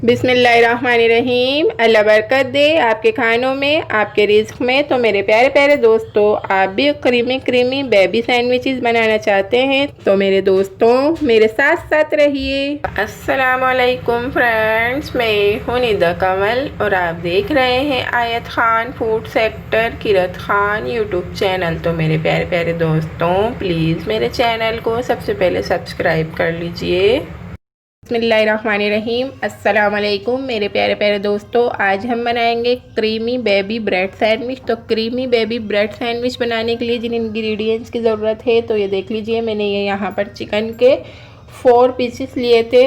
बिस्मिल्लाहिर्रहमानिर्रहीम। अल्लाह बरकत दे आपके खानों में, आपके रिज़्क़ में। तो मेरे प्यारे प्यारे दोस्तों, आप भी क्रीमी क्रीमी बेबी सैंडविचेस बनाना चाहते हैं तो मेरे दोस्तों मेरे साथ साथ रहिए। अस्सलामुअलैकुम फ्रेंड्स, मैं हूं निदा कमल और आप देख रहे हैं आयत खान फूड सेक्टर किरत खान यूट्यूब चैनल। तो मेरे प्यारे प्यारे दोस्तों, प्लीज़ मेरे चैनल को सबसे पहले सब्सक्राइब कर लीजिए। बिस्मिल्लाहिर्रहमानिर्रहीम। अस्सलाम वालेकुम मेरे प्यारे प्यारे दोस्तों, आज हम बनाएंगे क्रीमी बेबी ब्रेड सैंडविच। तो क्रीमी बेबी ब्रेड सैंडविच बनाने के लिए जिन इंग्रेडिएंट्स की ज़रूरत है तो ये देख लीजिए। मैंने ये यहाँ पर चिकन के 4 पीसेस लिए थे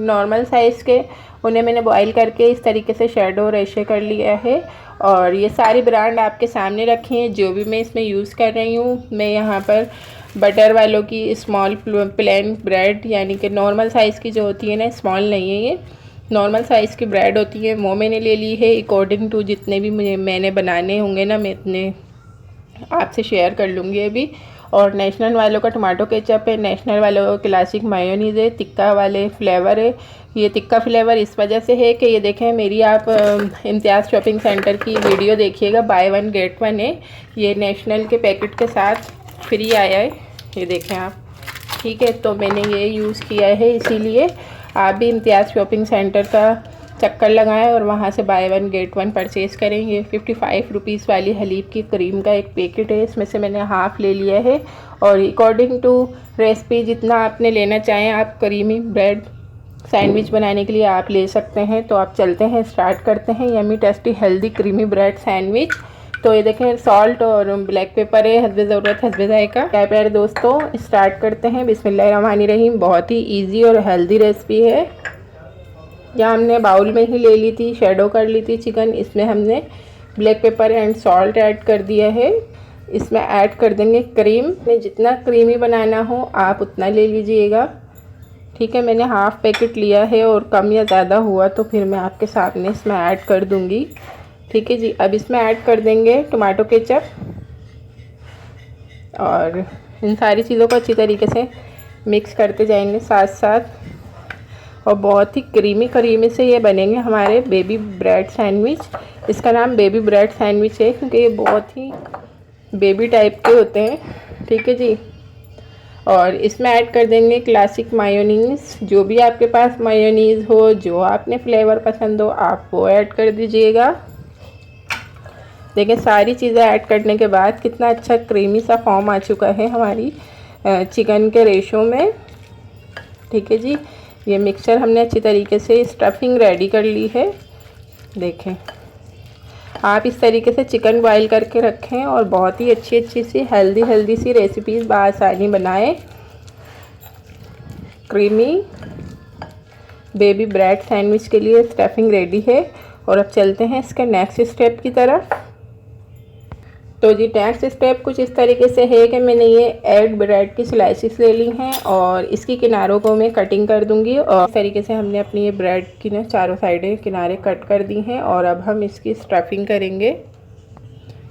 नॉर्मल साइज़ के, उन्हें मैंने बॉईल करके इस तरीके से शैडो रेशे कर लिया है। और ये सारी ब्रांड आपके सामने रखे हैं जो भी मैं इसमें यूज़ कर रही हूँ। मैं यहाँ पर बटर वालों की स्मॉल प्लेन ब्रेड, यानी कि नॉर्मल साइज़ की जो होती है ना, स्मॉल नहीं है ये, नॉर्मल साइज़ की ब्रेड होती है, वो मैंने ले ली है। अकॉर्डिंग टू जितने भी मैंने बनाने होंगे ना, मैं इतने आपसे शेयर कर लूँगी अभी। और नेशनल वालों का टमाटो केचप है, नेशनल वालों का क्लासिक मायोनीज़ है, तिक्का वाले फ्लेवर है। ये तिक्का फ्लेवर इस वजह से है कि ये देखें, मेरी आप इम्तियाज़ शॉपिंग सेंटर की वीडियो देखिएगा, बाय 1 गेट 1 है। ये नेशनल के पैकेट के साथ फ्री आया है, ये देखें आप, ठीक है। तो मैंने ये यूज़ किया है, इसीलिए आप भी इम्तियाज़ शॉपिंग सेंटर का चक्कर लगाएं और वहाँ से बाय 1 गेट 1 परचेज़ करें। ये 55 रुपीज़ वाली हलीब की क्रीम का एक पैकेट है, इसमें से मैंने हाफ़ ले लिया है। और अकॉर्डिंग टू रेसिपी जितना आपने लेना चाहें आप क्रीमी ब्रेड सैंडविच बनाने के लिए आप ले सकते हैं। तो आप चलते हैं, स्टार्ट करते हैं yummy tasty healthy creamy bread sandwich. तो ये देखें, सॉल्ट और ब्लैक पेपर है, हस्बे ज़रूरत हस्बे जायका। प्यारे प्यारे दोस्तों, स्टार्ट करते हैं। बिस्मिल्लाहिर्रहमानिर्रहीम। बहुत ही इजी और हेल्दी रेसिपी है। यहाँ हमने बाउल में ही ले ली थी, शैडो कर ली थी चिकन। इसमें हमने black pepper and salt add कर दिया है। इसमें ऐड कर देंगे क्रीम। में जितना क्रीमी बनाना हो आप उतना ले लीजिएगा, ठीक है। मैंने हाफ़ पैकेट लिया है और कम या ज़्यादा हुआ तो फिर मैं आपके सामने इसमें ऐड कर दूँगी, ठीक है जी। अब इसमें ऐड कर देंगे टमाटो केचप और इन सारी चीज़ों को अच्छी तरीके से मिक्स करते जाएंगे साथ साथ। और बहुत ही क्रीमी क्रीमी से ये बनेंगे हमारे बेबी ब्रेड सैंडविच। इसका नाम बेबी ब्रेड सैंडविच है क्योंकि ये बहुत ही बेबी टाइप के होते हैं, ठीक है जी। और इसमें ऐड कर देंगे क्लासिक मायोनीज़। जो भी आपके पास मायोनीज़ हो, जो आपने फ्लेवर पसंद हो, आप वो ऐड कर दीजिएगा। देखिए, सारी चीज़ें ऐड करने के बाद कितना अच्छा क्रीमी सा फॉर्म आ चुका है हमारी चिकन के रेशो में, ठीक है जी। ये मिक्सचर हमने अच्छी तरीके से स्टफिंग रेडी कर ली है। देखें, आप इस तरीके से चिकन बॉईल करके रखें और बहुत ही अच्छी अच्छी सी हेल्दी सी रेसिपीज़ बआसानी बनाएं। क्रीमी बेबी ब्रेड सैंडविच के लिए स्टफिंग रेडी है। और अब चलते हैं इसके नेक्स्ट स्टेप की तरफ। तो जी, नेक्स्ट स्टेप कुछ इस तरीके से है कि मैंने ये एग ब्रेड की स्लाइसिस ले ली हैं और इसकी किनारों को मैं कटिंग कर दूंगी। और इस तरीके से हमने अपनी ये ब्रेड की ना चारों साइडें किनारे कट कर दी हैं और अब हम इसकी स्टफिंग करेंगे।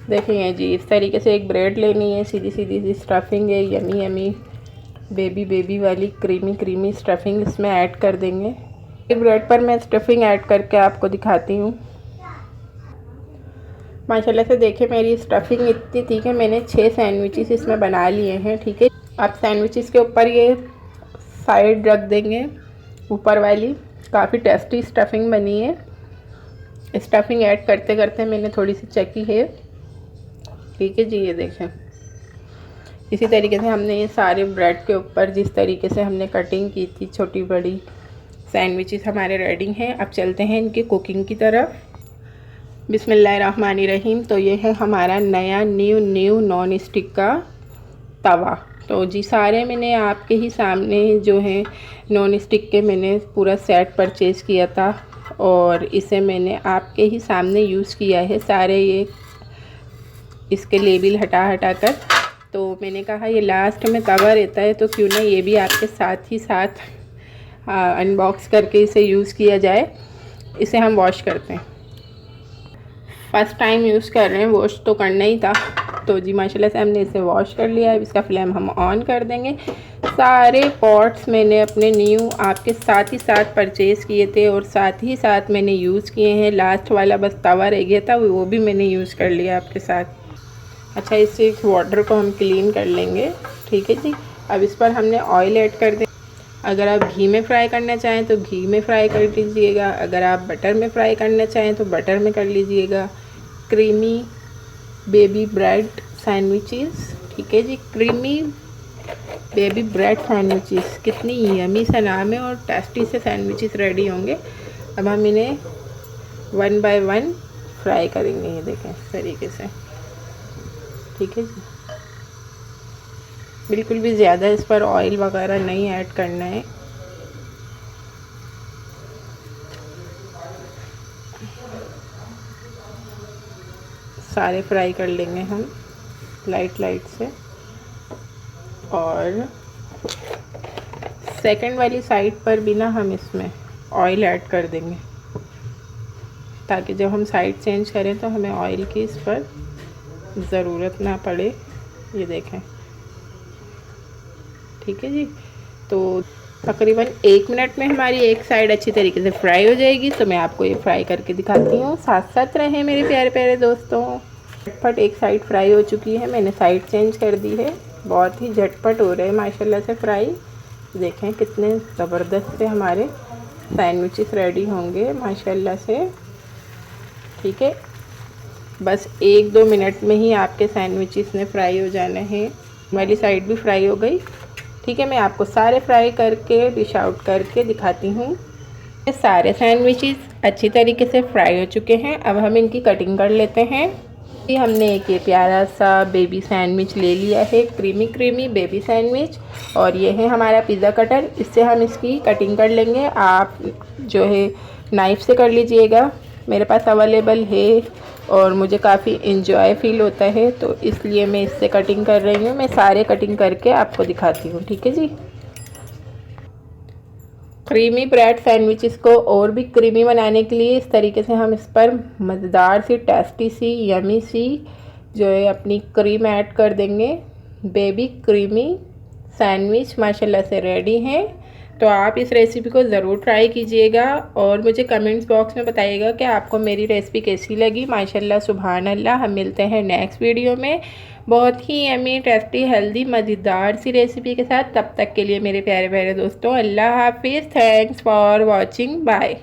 देखेंगे जी, इस तरीके से एक ब्रेड लेनी है, सीधी सीधी सी स्टफिंग है, यमी यमी बेबी वाली क्रीमी स्टफिंग इसमें ऐड कर देंगे। एक ब्रेड पर मैं स्टफिंग ऐड करके आपको दिखाती हूँ। माशाल्लाह से देखें, मेरी स्टफिंग इतनी थी कि मैंने 6 सैंडविचेस इसमें बना लिए हैं, ठीक है। अब सैंडविचेस के ऊपर ये साइड रख देंगे, ऊपर वाली। काफ़ी टेस्टी स्टफिंग बनी है। स्टफिंग ऐड करते करते मैंने थोड़ी सी चखी है, ठीक है जी। ये देखें, इसी तरीके से हमने ये सारे ब्रेड के ऊपर जिस तरीके से हमने कटिंग की थी छोटी बड़ी, सैंडविचेस हमारे रेडी हैं। अब चलते हैं इनकी कुकिंग की तरफ। बिस्मिल्लाहिर्रहमानिर्रहीम। तो ये है हमारा नया न्यू नॉन स्टिक का तवा। तो जी, सारे मैंने आपके ही सामने जो है नॉन स्टिक के मैंने पूरा सेट परचेज़ किया था और इसे मैंने आपके ही सामने यूज़ किया है सारे, ये इसके लेबल हटा कर। तो मैंने कहा ये लास्ट में तवा रहता है तो क्यों ना ये भी आपके साथ ही साथ अनबॉक्स करके इसे यूज़ किया जाए। इसे हम वॉश करते हैं, फर्स्ट टाइम यूज़ कर रहे हैं, वॉश तो करना ही था। तो जी माशाल्लाह से हमने इसे वॉश कर लिया है। इसका फ्लेम हम ऑन कर देंगे। सारे पॉट्स मैंने अपने न्यू आपके साथ ही साथ परचेज़ किए थे और साथ ही साथ मैंने यूज़ किए हैं। लास्ट वाला बस तवा रह गया था, वो भी मैंने यूज़ कर लिया आपके साथ। अच्छा, इससे इस वाटर को हम क्लीन कर लेंगे। ठीक है जी। अब इस पर हमने ऑयल ऐड कर दें। अगर आप घी में फ्राई करना चाहें तो घी में फ्राई कर लीजिएगा, अगर आप बटर में फ्राई करना चाहें तो बटर में कर लीजिएगा। Creamy baby bread sandwiches. ठीक है जी, क्रीमी बेबी ब्रेड सैंडविचेस, कितनी यमी सा नाम है और टेस्टी से सैंडविचेस रेडी होंगे। अब हम इन्हें 1 बाय 1 फ्राई करेंगे, ये देखें इस तरीके से। ठीक है जी, बिल्कुल भी ज़्यादा इस पर ऑयल वगैरह नहीं ऐड करना है। सारे फ्राई कर लेंगे हम लाइट से। और सेकंड वाली साइड पर भी ना हम इसमें ऑयल ऐड कर देंगे, ताकि जब हम साइड चेंज करें तो हमें ऑयल की इस पर ज़रूरत ना पड़े। ये देखें। ठीक है जी, तो तकरीबन 1 मिनट में हमारी एक साइड अच्छी तरीके से फ्राई हो जाएगी, तो मैं आपको ये फ्राई करके दिखाती हूँ। साथ साथ रहें मेरे प्यारे प्यारे दोस्तों। झटपट एक साइड फ्राई हो चुकी है, मैंने साइड चेंज कर दी है। बहुत ही झटपट हो रहे हैं माशाल्लाह से फ्राई। देखें कितने ज़बरदस्त से हमारे सैंडविचेस रेडी होंगे माशाल्लाह से। ठीक है, बस 1-2 मिनट में ही आपके सैंडविचेस ने फ्राई हो जाने हैं। वाली साइड भी फ्राई हो गई। ठीक है, मैं आपको सारे फ्राई करके डिश आउट करके दिखाती हूँ। सारे सैंडविचेस अच्छी तरीके से फ्राई हो चुके हैं। अब हम इनकी कटिंग कर लेते हैं। हमने एक ये प्यारा सा बेबी सैंडविच ले लिया है, क्रीमी बेबी सैंडविच। और ये है हमारा पिज़्ज़ा कटर, इससे हम इसकी कटिंग कर लेंगे। आप जो है नाइफ़ से कर लीजिएगा, मेरे पास अवेलेबल है और मुझे काफ़ी इंजॉय फील होता है, तो इसलिए मैं इससे कटिंग कर रही हूँ। मैं सारे कटिंग करके आपको दिखाती हूँ। ठीक है जी। क्रीमी ब्रेड सैंडविचेस को और भी क्रीमी बनाने के लिए इस तरीके से हम इस पर मज़ेदार सी टेस्टी सी यमी सी जो है अपनी क्रीम ऐड कर देंगे। बेबी क्रीमी सैंडविच माशाल्लाह से रेडी हैं। तो आप इस रेसिपी को ज़रूर ट्राई कीजिएगा और मुझे कमेंट्स बॉक्स में बताइएगा कि आपको मेरी रेसिपी कैसी लगी। माशाल्लाह सुभान अल्लाह। हम मिलते हैं नेक्स्ट वीडियो में बहुत ही यमी टेस्टी हेल्दी मज़ेदार सी रेसिपी के साथ। तब तक के लिए मेरे प्यारे प्यारे दोस्तों, अल्लाह हाफिज़। Thanks for watching, bye.